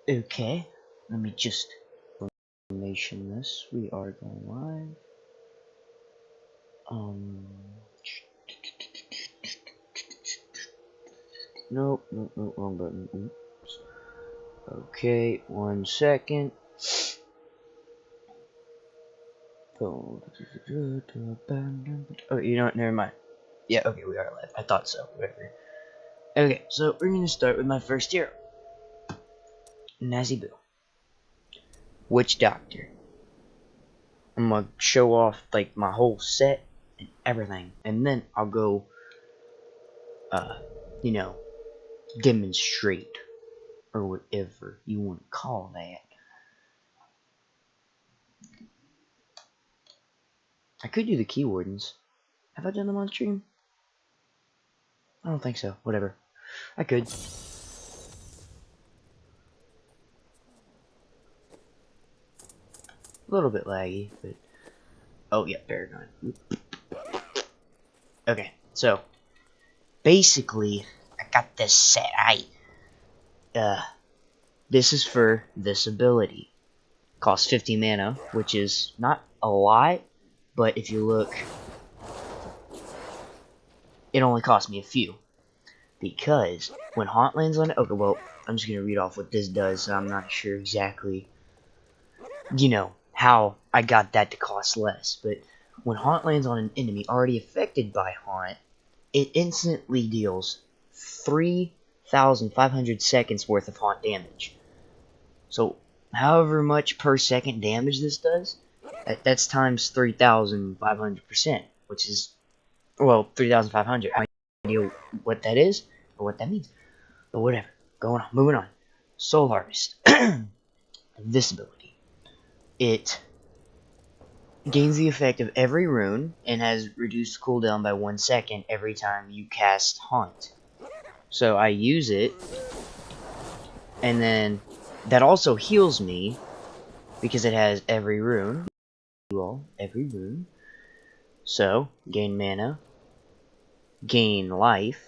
Okay, let me just information this. We are going live. Nope, wrong button. Oops. Okay, 1 second. Oh, you know what? Never mind. Yeah, okay, we are live. I thought so. Whatever. Okay, so we're gonna start with my first hero, Nazi Boo, Witch Doctor. I'm gonna show off like my whole set and everything, and then I'll go, uh, you know, demonstrate or whatever you want to call that. I could do the key wardens. Have I done them on stream? I don't think so. Whatever. I could. A little bit laggy, but oh yeah, Paragon. Okay, so basically, I got this set. This is for this ability. Costs 50 mana, which is not a lot, but if you look, it only cost me a few. Because when Haunt lands on it, okay, well, I'm just gonna read off what this does. So I'm not sure exactly, how I got that to cost less. But when Haunt lands on an enemy already affected by Haunt, it instantly deals 3,500 seconds worth of Haunt damage. So, however much per second damage this does, that's times 3,500%, which is, well, 3,500. I have no idea what that is or what that means. But whatever. Moving on. Soul Harvest. This ability. It gains the effect of every rune and has reduced cooldown by 1 second every time you cast Haunt. So I use it, and then that also heals me because it has every rune. Every rune. So gain mana, gain life,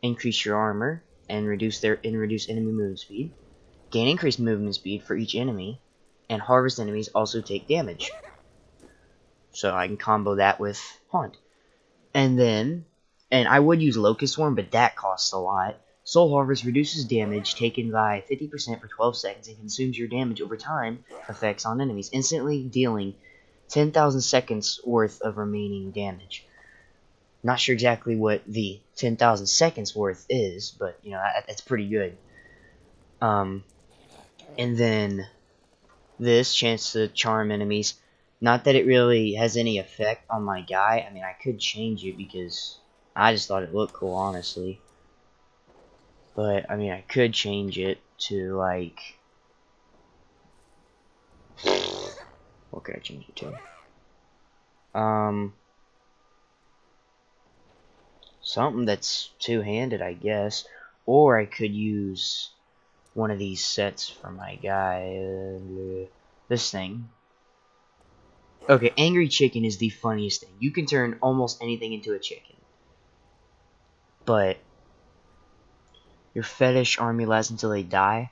increase your armor, and reduce enemy movement speed. Gain increased movement speed for each enemy, and harvest enemies also take damage. So I can combo that with Haunt. And I would use Locust Swarm, but that costs a lot. Soul Harvest reduces damage taken by 50% for 12 seconds and consumes your damage over time effects on enemies, instantly dealing 10,000 seconds worth of remaining damage. Not sure exactly what the 10,000 seconds worth is, but that's pretty good. And then this chance to charm enemies. Not that it really has any effect on my guy. I mean, I could change it because I just thought it looked cool, honestly. But, I mean, I could change it to, like... What could I change it to? Something that's two-handed, I guess. Or I could use one of these sets for my guy. This thing. Okay, Angry Chicken is the funniest thing. You can turn almost anything into a chicken. But your fetish army lasts until they die.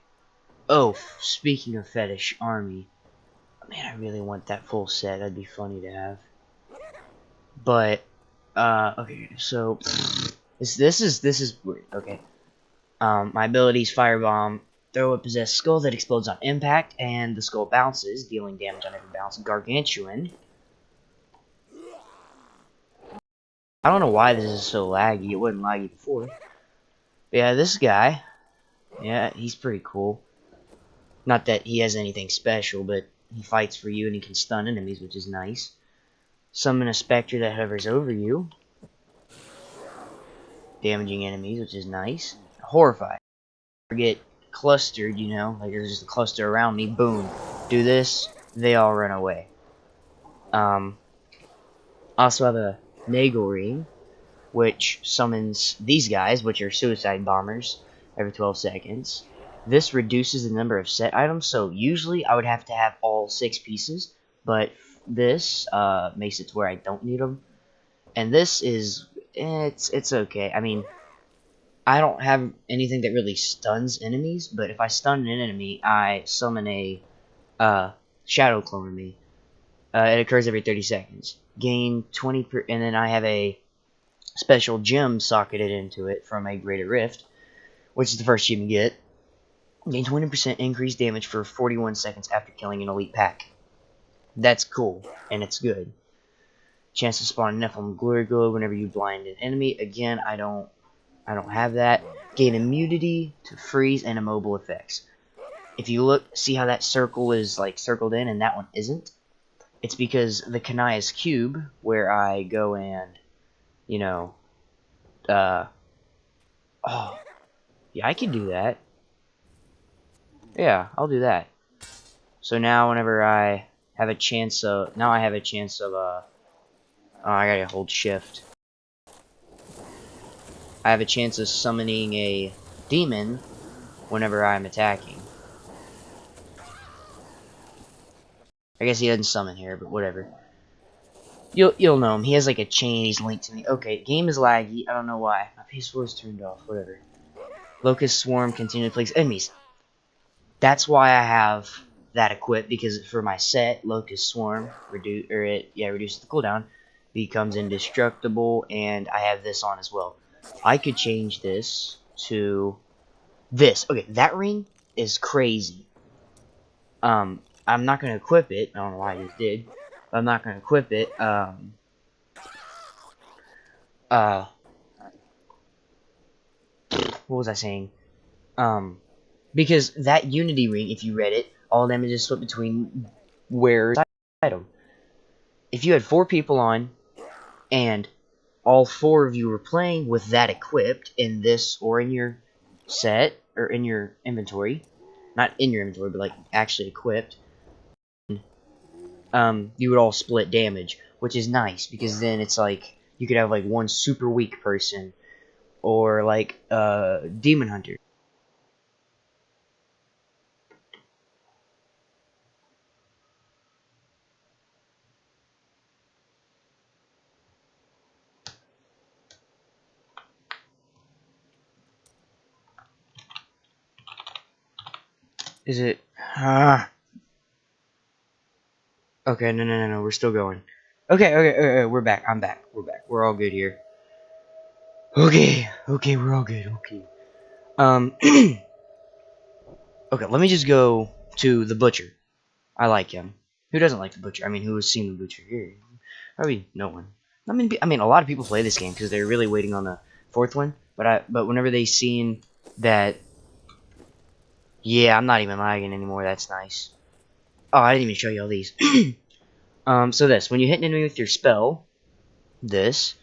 Oh, speaking of fetish army, man, I really want that full set. That'd be funny to have. But okay, so this is weird. Okay, my abilities: Firebomb, throw a possessed skull that explodes on impact, and the skull bounces, dealing damage on every bounce. Gargantuan. I don't know why this is so laggy. It wasn't laggy before. But yeah, this guy. Yeah, he's pretty cool. Not that he has anything special, but he fights for you and he can stun enemies, which is nice. Summon a specter that hovers over you, damaging enemies, which is nice. Horrified. Get clustered, like there's just a cluster around me. Boom. Do this, they all run away. Also have a Nagel Ring, which summons these guys, which are suicide bombers, every 12 seconds. This reduces the number of set items, so usually I would have to have all 6 pieces, but this makes it to where I don't need them. And this is, it's okay. I mean, I don't have anything that really stuns enemies, but if I stun an enemy, I summon a shadow clone of me. It occurs every 30 seconds. Gain 20 per, and then I have a special gem socketed into it from a Greater Rift, which is the first gem you get. Gain 20% increased damage for 41 seconds after killing an elite pack. That's cool, and it's good. Chance to spawn a Nephilim Glory Glow whenever you blind an enemy. Again, I don't have that. Gain immunity to freeze and immobile effects. If you look, see how that circle is like circled in and that one isn't? It's because the Kanaya's Cube, where I go and, you know, oh, yeah, I can do that. Yeah, I'll do that. So now whenever I have a chance of, oh, I gotta hold shift. I have a chance of summoning a demon whenever I'm attacking. I guess he doesn't summon here, but whatever. You'll know him. He has like a chain. He's linked to me. Okay, game is laggy. I don't know why. My PS4 is turned off. Whatever. Locust Swarm continually plagues enemies. That's why I have that equipped, because for my set, Locust Swarm reduces the cooldown, becomes indestructible, and I have this on as well. I could change this to this. Okay, that ring is crazy. I'm not gonna equip it. I don't know why I just did. But I'm not gonna equip it. Uh, what was I saying? Because that Unity ring, if you read it, all damage is split between wearer's item. If you had 4 people on, and all 4 of you were playing with that equipped in this or in your set, or in your inventory, not in your inventory, but like actually equipped, you would all split damage, which is nice, because then it's like, you could have like one super weak person, or like a demon hunter. Is it? Okay, no, we're still going. Okay, we're back. I'm back. We're back. We're all good here. Okay, we're all good. Okay. Okay, let me just go to the butcher. I like him. Who doesn't like the butcher? I mean, who has seen the butcher here? Probably no one. I mean, a lot of people play this game because they're really waiting on the 4th one. But whenever they seen that, yeah, I'm not even lagging anymore. That's nice. Oh, I didn't even show you all these. So when you hit an enemy with your spell, you have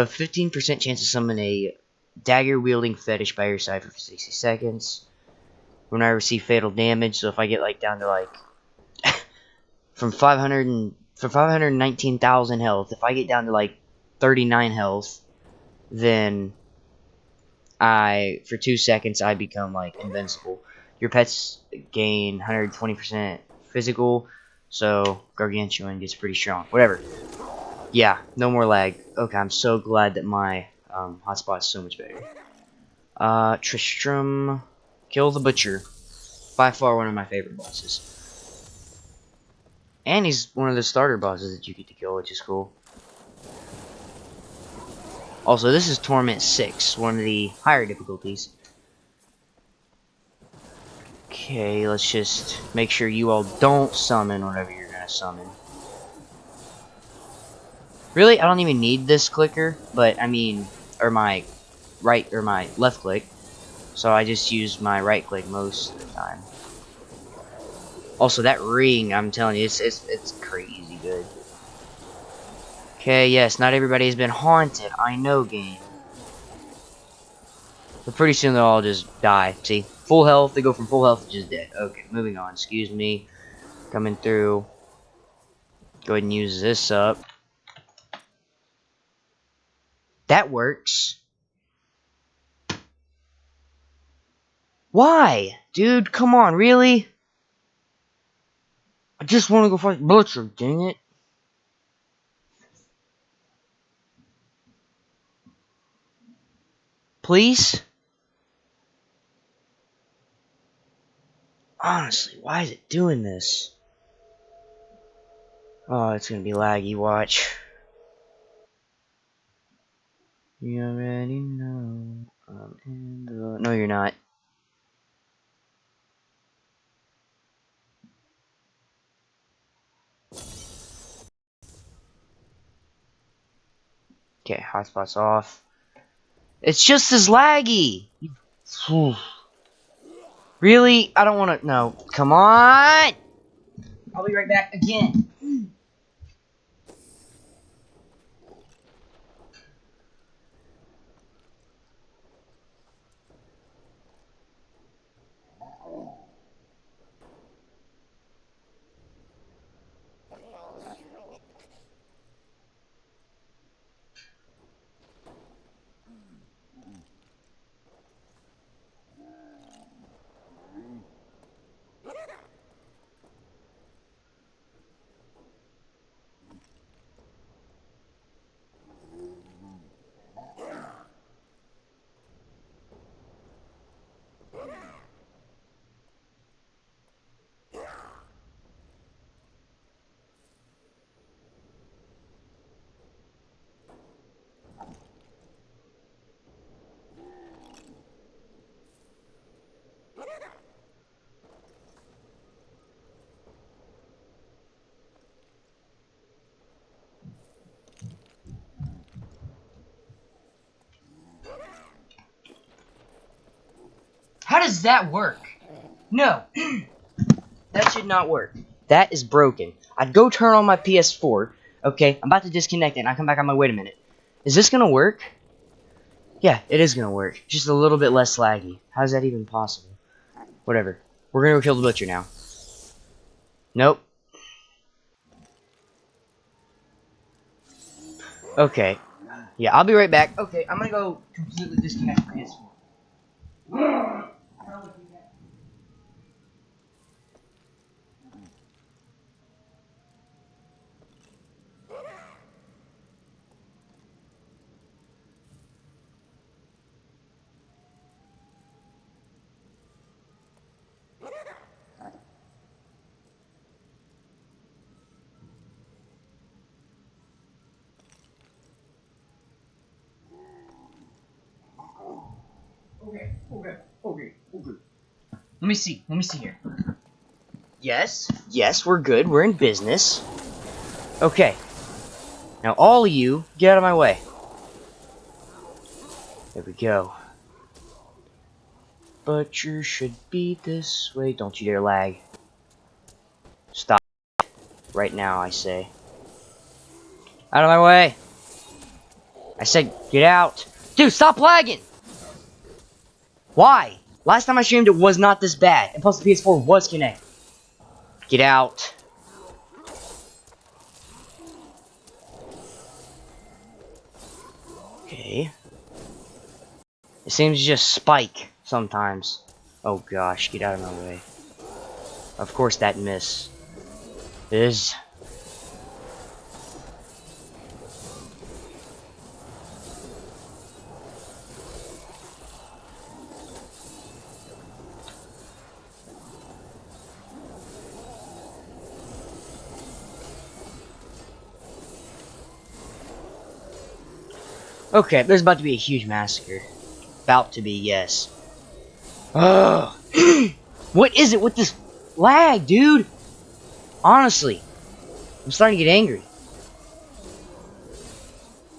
15% chance to summon a dagger-wielding fetish by your side for 60 seconds. When I receive fatal damage, so if I get like down to like from 519,000 health, if I get down to like 39 health, then for 2 seconds I become like invincible. Your pets gain 120% physical, so Gargantuan gets pretty strong. Whatever. Yeah, no more lag. Okay, I'm so glad that my hotspot is so much better. Tristram, kill the butcher. By far one of my favorite bosses. And he's one of the starter bosses that you get to kill, which is cool. Also, this is Torment 6, one of the higher difficulties. Okay, let's just make sure you all don't summon whenever you're gonna summon. Really, I don't even need this clicker, but I mean, or my left click. So I just use my right click most of the time. Also, that ring, I'm telling you, it's crazy good. Okay, yes, not everybody has been haunted. I know, game. But pretty soon they'll all just die. See? Full health, they go from full health to just dead. Okay, moving on. Excuse me. Coming through. Go ahead and use this up. That works. Why? Dude, come on, really? I just want to go fight Butcher, dang it. Please? Honestly, why is it doing this? Oh, it's gonna be laggy, watch. You already know I'm in the... No, you're not. Okay, hotspot's off. It's just as laggy! Really? I don't wanna... No. Come on! I'll be right back again. How does that work? No. That should not work. That is broken. I'd go turn on my PS4. Okay, I'm about to disconnect it and I come back. I'm like, wait a minute. Is this gonna work? Yeah, it is gonna work. Just a little bit less laggy. How's that even possible? Whatever. We're gonna go kill the butcher now. Nope. Okay. Yeah, I'll be right back. Okay, I'm gonna go completely disconnect the PS4. Okay. Let me see here. Yes, we're good. We're in business. Okay. Now all of you, get out of my way. There we go. Butcher should be this way. Don't you dare lag. Stop. Right now, I say. Out of my way. I said, get out. Dude, stop lagging! Why? Last time I streamed, it was not this bad. And plus, the PS4 was connected. Get out. Okay. It seems to just spike sometimes. Oh gosh, get out of my way. Of course that miss is... Okay, there's about to be a huge massacre. About to be, yes. Ugh. What is it with this lag, dude? Honestly, I'm starting to get angry.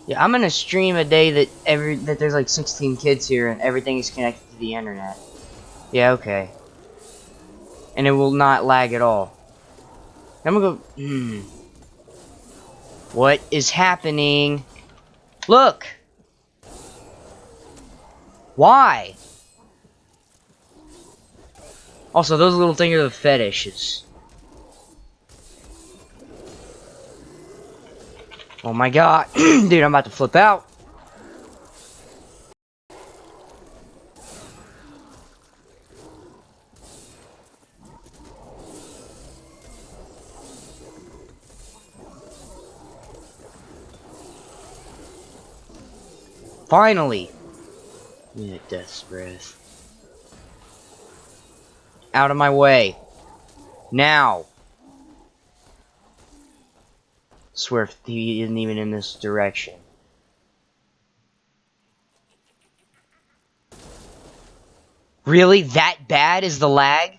Yeah, I'm gonna stream a day that there's like 16 kids here and everything is connected to the internet. Yeah, okay. And it will not lag at all. I'm gonna go. What is happening? Look. Why? Also, those little things are the fetishes. Oh my god. Dude, I'm about to flip out. Finally. Yeah, death's breath. Out of my way. Now! Swear if he isn't even in this direction. Really? That bad is the lag?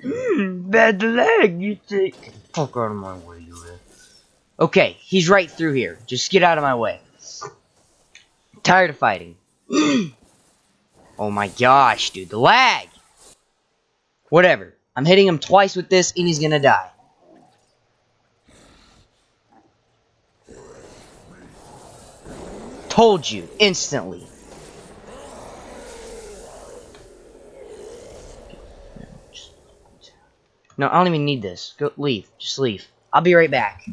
Bad lag, you think? Get the fuck out of my way, you will. Okay, he's right through here. Just get out of my way. Tired of fighting. Oh my gosh, dude, the lag! Whatever. I'm hitting him twice with this and he's gonna die. Told you, instantly. No, I don't even need this. Go, leave. Just leave. I'll be right back.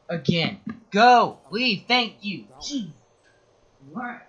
Again. Go! Leave, thank you! What?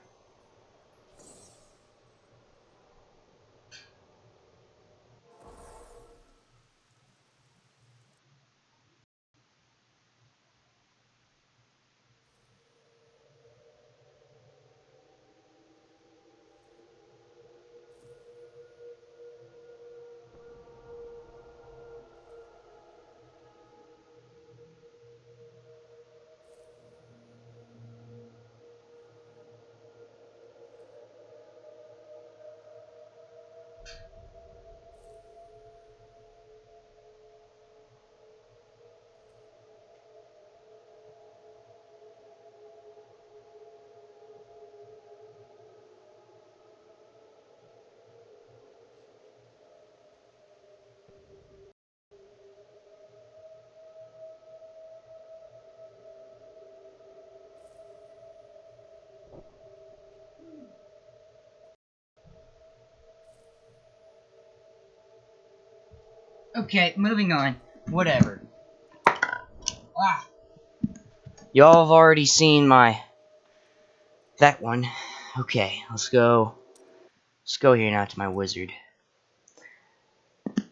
Okay, moving on. Whatever. Ah. Y'all have already seen that one. Okay, let's go. Let's go here now to my wizard.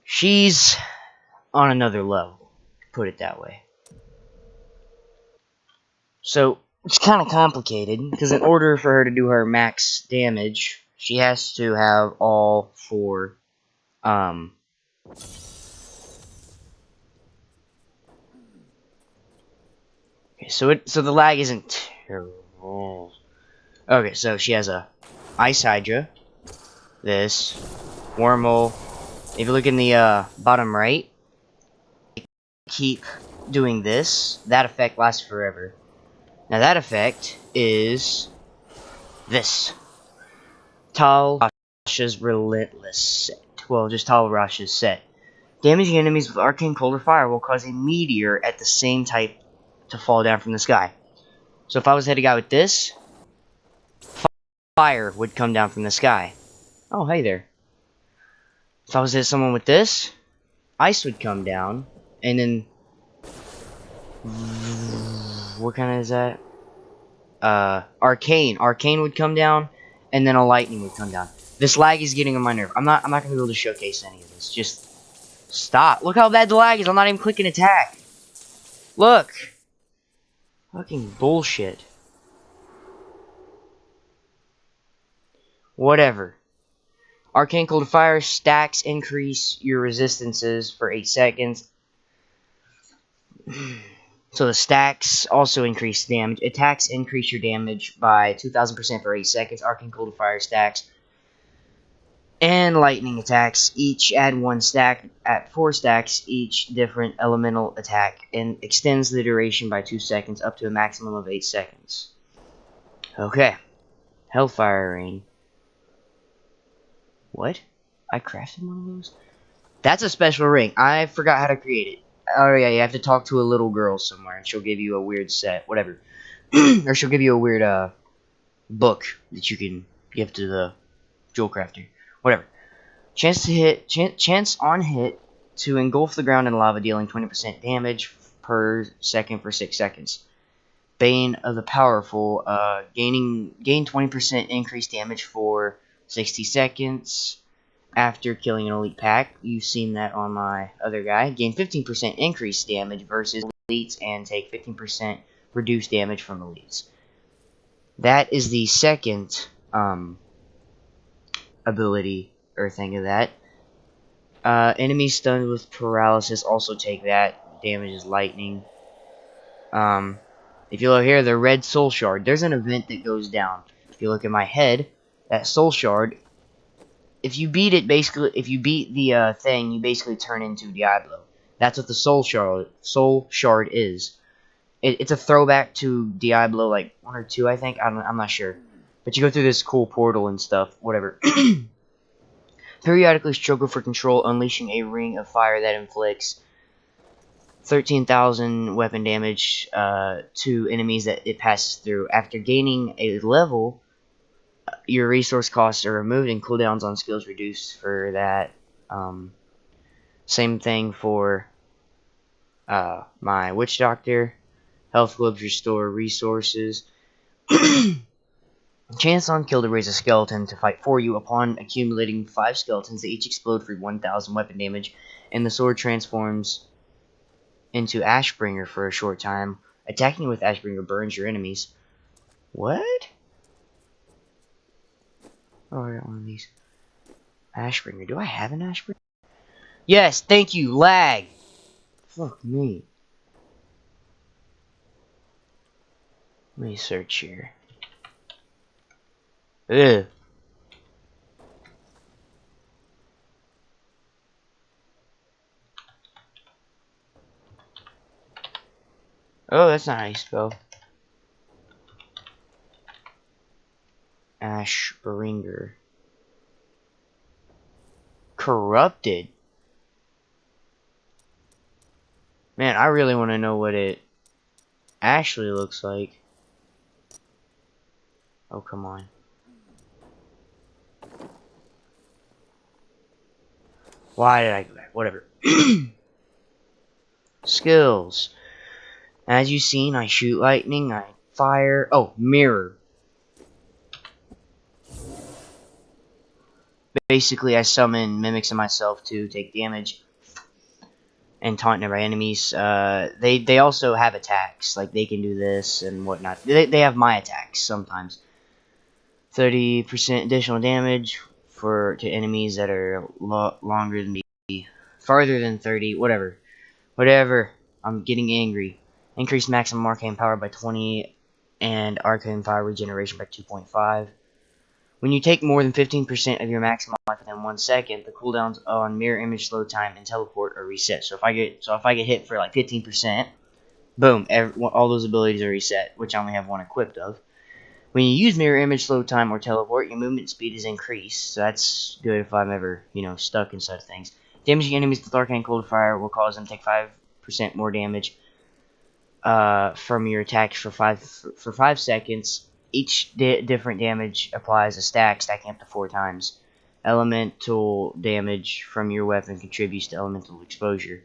She's on another level. Put it that way. So, it's kind of complicated, because in order for her to do her max damage, she has to have all four, okay, so the lag isn't terrible. Okay, so she has a Ice Hydra, this, Wormhole. If you look in the, bottom right, keep doing this, that effect lasts forever. Now that effect is this. Tal Rasha's Relentless set. Well, just Tal Rasha's set. Damaging enemies with Arcane Cold or Fire will cause a meteor at the same type to fall down from the sky. So if I was to hit a guy with this, fire would come down from the sky. Oh, hey there. If I was to hit someone with this, ice would come down, and then... What kind of is that? Arcane. Arcane would come down, and then a lightning would come down. This lag is getting on my nerve. I'm not gonna be able to showcase any of this. Just stop. Look how bad the lag is. I'm not even clicking attack. Look. Fucking bullshit. Whatever. Arcane Cold Fire stacks increase your resistances for 8 seconds. So the stacks also increase damage. Attacks increase your damage by 2,000% for 8 seconds. Arcane Cold Fire stacks and lightning attacks each add 1 stack. At 4 stacks, each different elemental attack, and extends the duration by 2 seconds up to a maximum of 8 seconds. Okay. Hellfire Rain. What? I crafted one of those? That's a special ring. I forgot how to create it. Oh yeah, you have to talk to a little girl somewhere, and she'll give you a weird set, whatever. Or she'll give you a weird book that you can give to the jewel crafter. Whatever. Chance on hit to engulf the ground in lava, dealing 20% damage per second for 6 seconds. Bane of the Powerful, gain 20% increased damage for 60 seconds after killing an elite pack. You've seen that on my other guy. Gain 15% increased damage versus elites and take 15% reduced damage from elites. That is the second ability or thing of that. Enemies stunned with paralysis also take that. Damages lightning. Um, if you look here, the red soul shard. There's an event that goes down. If you look at my head, that soul shard. If you beat it, basically, if you beat the thing, you basically turn into Diablo. That's what the soul shard is. It's a throwback to Diablo, like 1 or 2, I think. I'm not sure. But you go through this cool portal and stuff, whatever. Periodically struggle for control, unleashing a ring of fire that inflicts 13,000 weapon damage to enemies that it passes through. After gaining a level, your resource costs are removed and cooldowns on skills reduced for that. Same thing for my Witch Doctor. Health globes restore resources. Chance on kill to raise a skeleton to fight for you. Upon accumulating 5 skeletons, they each explode for 1,000 weapon damage, and the sword transforms into Ashbringer for a short time. Attacking with Ashbringer burns your enemies. What? Oh, I got one of these. Ashbringer. Do I have an Ashbringer? Yes, thank you. Lag. Fuck me. Let me search here. Ugh. Oh, that's not how you spell. Ashbringer. Corrupted. Man, I really want to know what it actually looks like. Oh, come on. Why did I go back? Whatever. Skills. As you've seen, I shoot lightning, I fire. Oh, mirror. Basically, I summon mimics of myself to take damage and taunt nearby enemies. They also have attacks. Like, they can do this and whatnot. They have my attacks sometimes. 30% additional damage to enemies that are longer than me. Farther than 30. Whatever. Whatever. I'm getting angry. Increase maximum arcane power by 20 and arcane power regeneration by 2.5. When you take more than 15% of your maximum life within 1 second, the cooldowns on mirror image, slow time, and teleport are reset. So if I get hit for like 15%, boom, all those abilities are reset, which I only have one equipped of. When you use mirror image, slow time, or teleport, your movement speed is increased. So that's good if I'm ever, stuck inside things. Damaging enemies with arcane cold fire will cause them to take 5% more damage from your attacks for 5 seconds. Each different damage applies a stack, stacking up to 4 times. Elemental damage from your weapon contributes to elemental exposure,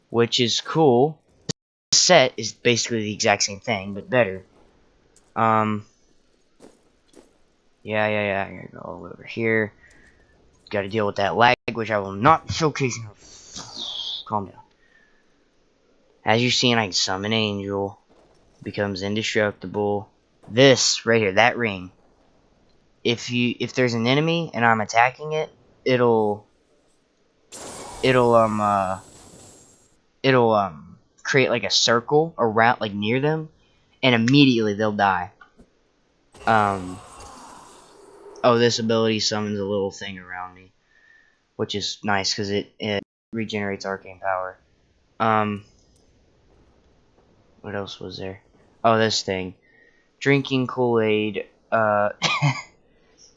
which is cool. This set is basically the exact same thing, but better. Yeah. I gotta go all over here. Gotta deal with that lag, which I will not showcase. Calm down. As you've seen, I can summon Angel. Becomes indestructible. This right here, that ring. If there's an enemy and I'm attacking it, it'll create like a circle around, like near them, and immediately they'll die. Oh, this ability summons a little thing around me, which is nice because it regenerates arcane power. What else was there? Oh, this thing. Drinking Kool-Aid,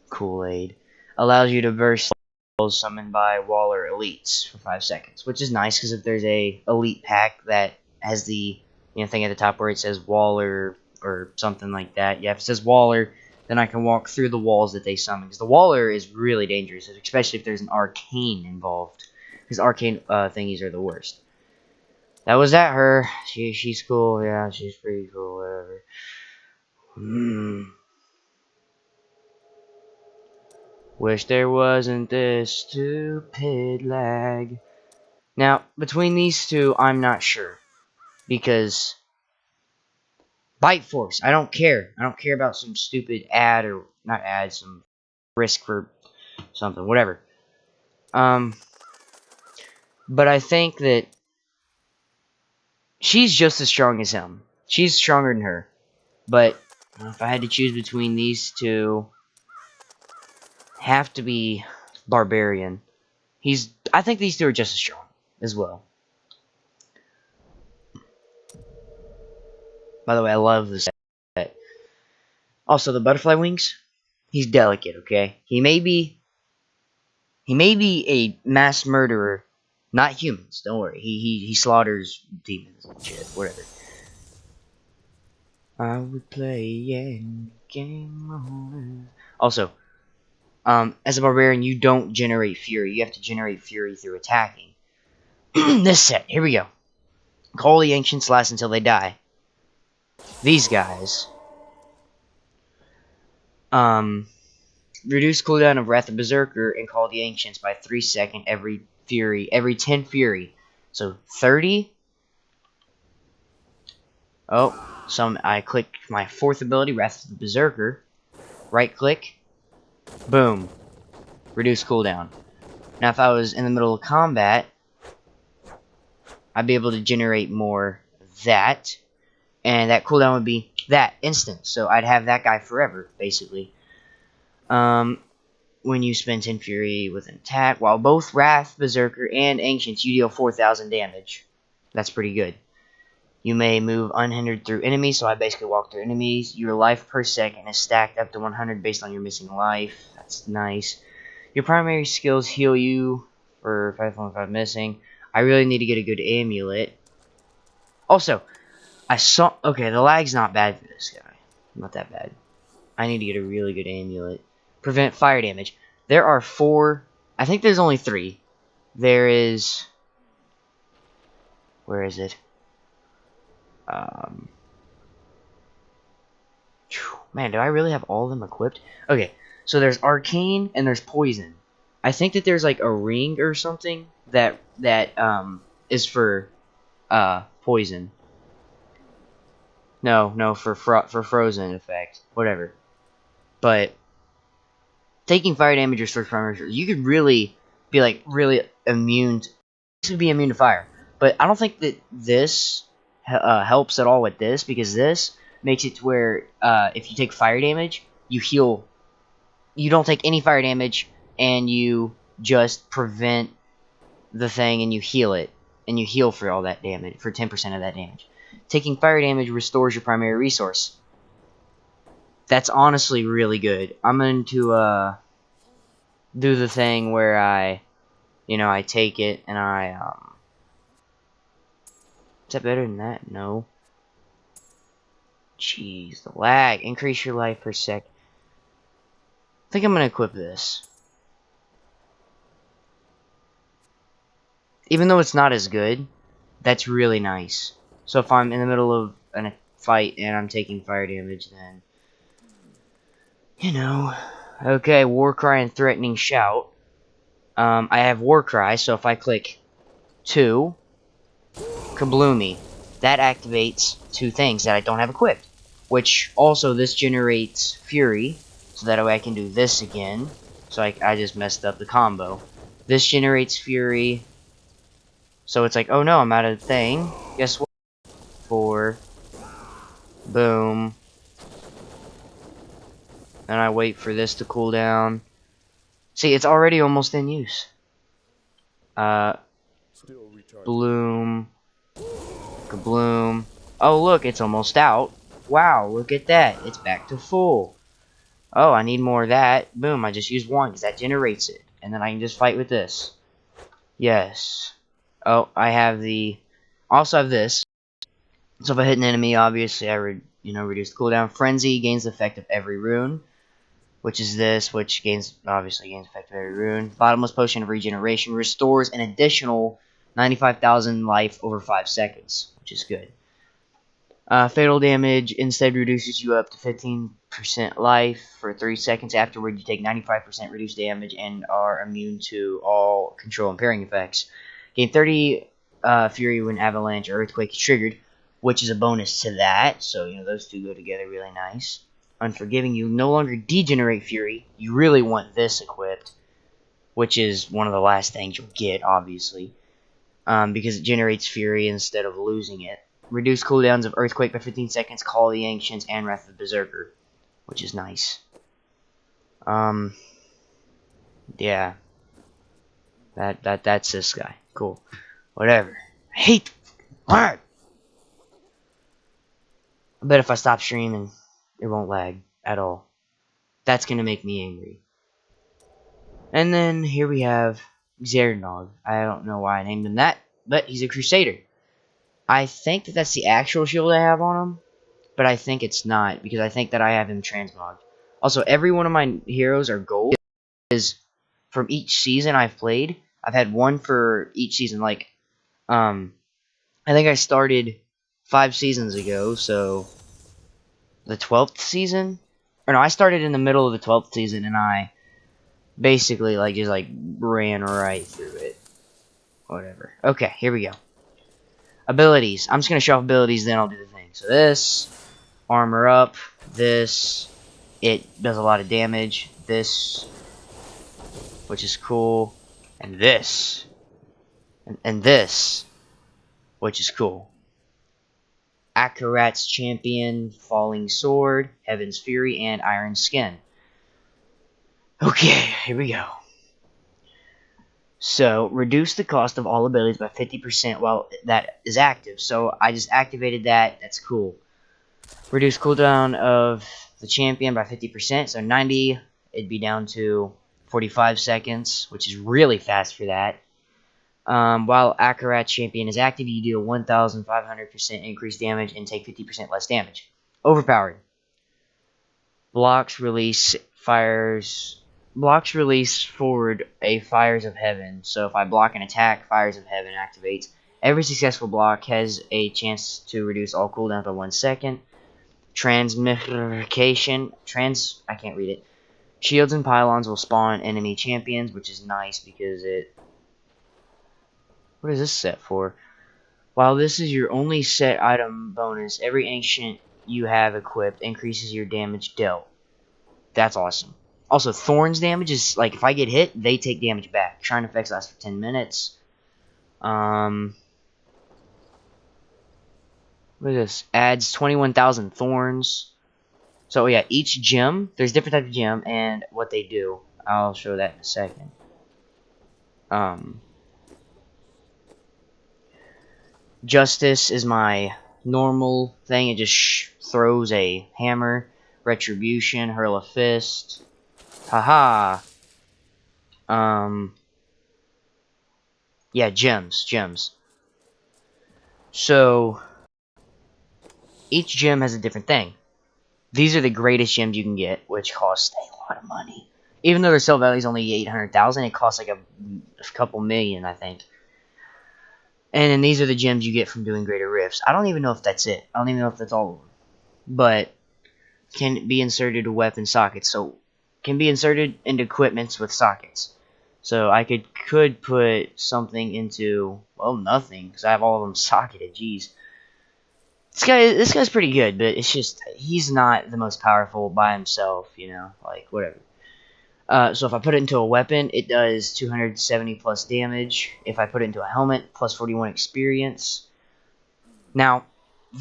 Kool-Aid allows you to burst spells summoned by Waller elites for 5 seconds, which is nice because if there's a elite pack that has the thing at the top where it says Waller or something like that, yeah, if it says Waller, then I can walk through the walls that they summon, because the Waller is really dangerous, especially if there's an arcane involved, because arcane thingies are the worst. That was at her. She's cool. Yeah, she's pretty cool. Whatever. Wish there wasn't this stupid lag. Now, between these two, I'm not sure. Because Bite Force. I don't care. I don't care about some stupid ad or not ad, some risk for something, whatever. But I think that she's just as strong as him. She's stronger than her. But if I had to choose between these two, have to be Barbarian. I think these two are just as strong as well. By the way, I love this set. Also, the butterfly wings. He's delicate, okay? He may be a mass murderer, not humans. Don't worry. He slaughters demons and shit, whatever. I would play any game. Also, as a barbarian, you don't generate fury. You have to generate fury through attacking. This set, here we go. Call the ancients last until they die. These guys, reduce cooldown of Wrath of Berserker and call the ancients by 3 seconds every 10 fury. So 30. Oh, I click my fourth ability, Wrath of the Berserker. Right click, boom, reduce cooldown. Now, if I was in the middle of combat, I'd be able to generate more that, and that cooldown would be that instant. So I'd have that guy forever, basically. When you spend 10 fury with an attack, while both Wrath, Berserker, and Ancients, you deal 4,000 damage. That's pretty good. You may move unhindered through enemies, so I basically walk through enemies. Your life per second is stacked up to 100 based on your missing life. That's nice. Your primary skills heal you for 5.5 missing. I really need to get a good amulet. Also, okay, the lag's not bad for this guy. Not that bad. I need to get a really good amulet. Prevent fire damage. There are 4. I think there's only 3. There is... Where is it? Man, do I really have all of them equipped? Okay, so there's Arcane and there's Poison. I think that there's like a ring or something that is for Poison. No, for Frozen effect. Whatever. But taking fire damage or first primary, you could really be like really immune. This would be immune to fire, but I don't think that this helps at all with this, because this makes it to where if you take fire damage, you heal. You don't take any fire damage, and you just prevent the thing, and you heal it, and you heal for all that damage, for 10% of that damage. Taking fire damage restores your primary resource. That's honestly really good. I'm going to do the thing where I take it and is that better than that? No. Jeez, the lag. Increase your life per sec. I think I'm gonna equip this. Even though it's not as good, that's really nice. So if I'm in the middle of a fight and I'm taking fire damage, then okay, Warcry and Threatening Shout. I have Warcry, so if I click 2, Kabloomy, that activates 2 things that I don't have equipped. Which also this generates Fury, so that way I can do this again. So I just messed up the combo. This generates Fury, so it's like, oh no, I'm out of thing. Guess what? 4, boom. Then I wait for this to cool down. See, it's already almost in use. Bloom. Kabloom. Oh, look, it's almost out. Wow, look at that. It's back to full. Oh, I need more of that. Boom, I just used 1 because that generates it. And then I can just fight with this. Yes. Oh, I have also have this. So if I hit an enemy, obviously I reduce the cooldown. Frenzy gains the effect of every rune, which is this, which obviously gains effect of every rune. Bottomless Potion of Regeneration restores an additional 95,000 life over 5 seconds, which is good. Fatal damage instead reduces you up to 15% life for 3 seconds. Afterward, you take 95% reduced damage and are immune to all control and parrying effects. Gain 30 fury when avalanche or earthquake is triggered. which is a bonus to that. So, you know, those two go together really nice. Unforgiving, you no longer degenerate Fury. You really want this equipped, which is one of the last things you'll get, obviously, because it generates Fury instead of losing it. Reduce cooldowns of Earthquake by 15 seconds, Call of the Ancients, and Wrath of the Berserker, which is nice. Yeah. That's this guy. Cool. Whatever. I hate lag. I bet if I stop streaming, it won't lag at all. That's gonna make me angry. And then here we have Xeranog. I don't know why I named him that, but he's a Crusader. I think that that's the actual shield I have on him, but I think it's not, because I think that I have him transmogged. Also, every one of my heroes are gold. Is from each season I've played. I've had one for each season. Like, I think I started 5 seasons ago, so the 12th season? Or no, I started in the middle of the 12th season, and I basically, like, just, like, ran right through it. Whatever. Okay, here we go. Abilities. I'm just going to show off abilities, then I'll do the thing. So this, armor up. This, it does a lot of damage. This, which is cool. And this. And this, which is cool. Akarat's Champion, Falling Sword, Heaven's Fury, and Iron Skin. Okay, here we go. So, reduce the cost of all abilities by 50% while that is active. So, I just activated that. That's cool. Reduce cooldown of the champion by 50%. So, 90, it'd be down to 45 seconds, which is really fast for that. While Akarat Champion is active, you do a 1,500% increased damage and take 50% less damage. Overpowered. Blocks release forward a Fires of Heaven. So if I block an attack, Fires of Heaven activates. Every successful block has a chance to reduce all cooldowns by 1 second. Transmigration. I can't read it. Shields and pylons will spawn enemy champions, which is nice because it... What is this set for? While this is your only set item bonus, every ancient you have equipped increases your damage dealt. That's awesome. Also, Thorns damage is, like, if I get hit, they take damage back. Shrine effects last for 10 minutes. What is this? Adds 21,000 Thorns. So, yeah, each gem, there's different types of gem, and what they do. I'll show that in a second. Justice is my normal thing. It just throws a hammer. Retribution, hurl a fist. Haha. Yeah, gems. So, each gem has a different thing. These are the greatest gems you can get, which cost a lot of money. Even though their sale value is only 800,000, it costs like a couple million, I think. And then these are the gems you get from doing greater rifts. I don't even know if that's it. I don't even know if that's all of them. But can be inserted to weapon sockets. So can be inserted into equipments with sockets. So I could put something into, well, nothing, because I have all of them socketed. Jeez. This guy's pretty good, but it's just, he's not the most powerful by himself, you know, like, whatever. So if I put it into a weapon, it does 270 plus damage. If I put it into a helmet, plus 41 experience. Now,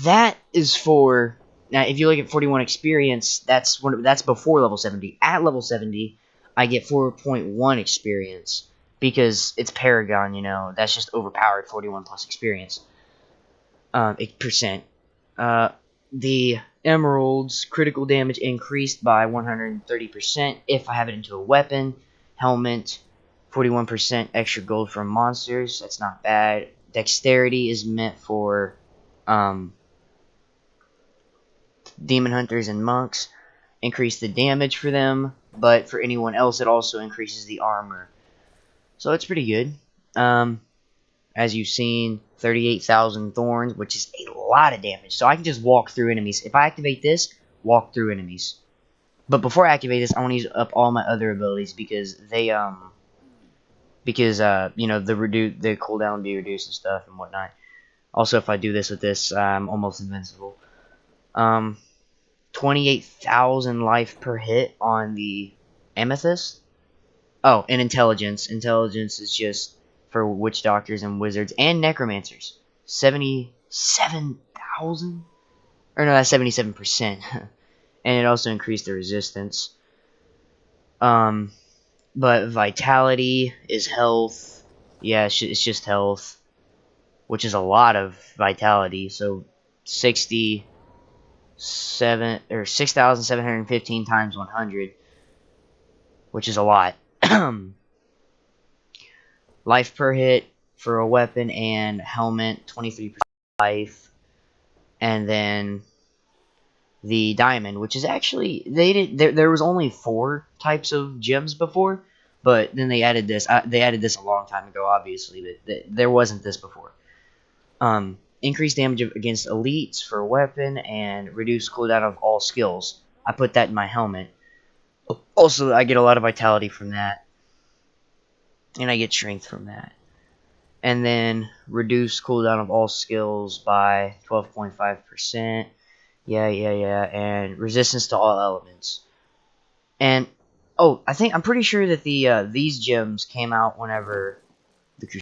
that is for... Now, if you look at 41 experience, that's before level 70. At level 70, I get 4.1 experience. Because it's Paragon, you know. That's just overpowered 41 plus experience. 8%. The Emeralds, critical damage increased by 130% if I have it into a weapon. Helmet, 41% extra gold from monsters. That's not bad. Dexterity is meant for demon hunters and monks. Increase the damage for them, but for anyone else it also increases the armor. So it's pretty good. As you've seen, 38,000 thorns, which is a lot of damage. So I can just walk through enemies. If I activate this, walk through enemies. But before I activate this, I want to use up all my other abilities because they, you know, the cooldown will be reduced and stuff and whatnot. Also, if I do this with this, I'm almost invincible. 28,000 life per hit on the amethyst. Oh, and intelligence. Intelligence is just for witch doctors and wizards and necromancers. 77,000? Or no, that's 77%. And it also increased the resistance. Um, but vitality is health. Yeah, it's just health, which is a lot of vitality. So 6,715 times 100, which is a lot. Life per hit for a weapon and helmet, 23% life, and then the diamond, which is actually they did there was only 4 types of gems before, but then they added this. They added this a long time ago, obviously, but there wasn't this before. Increased damage against elites for a weapon and reduced cooldown of all skills. I put that in my helmet. Also, I get a lot of vitality from that, and I get strength from that. And then reduce cooldown of all skills by 12.5%. Yeah, and resistance to all elements. And oh, I'm pretty sure that the these gems came out whenever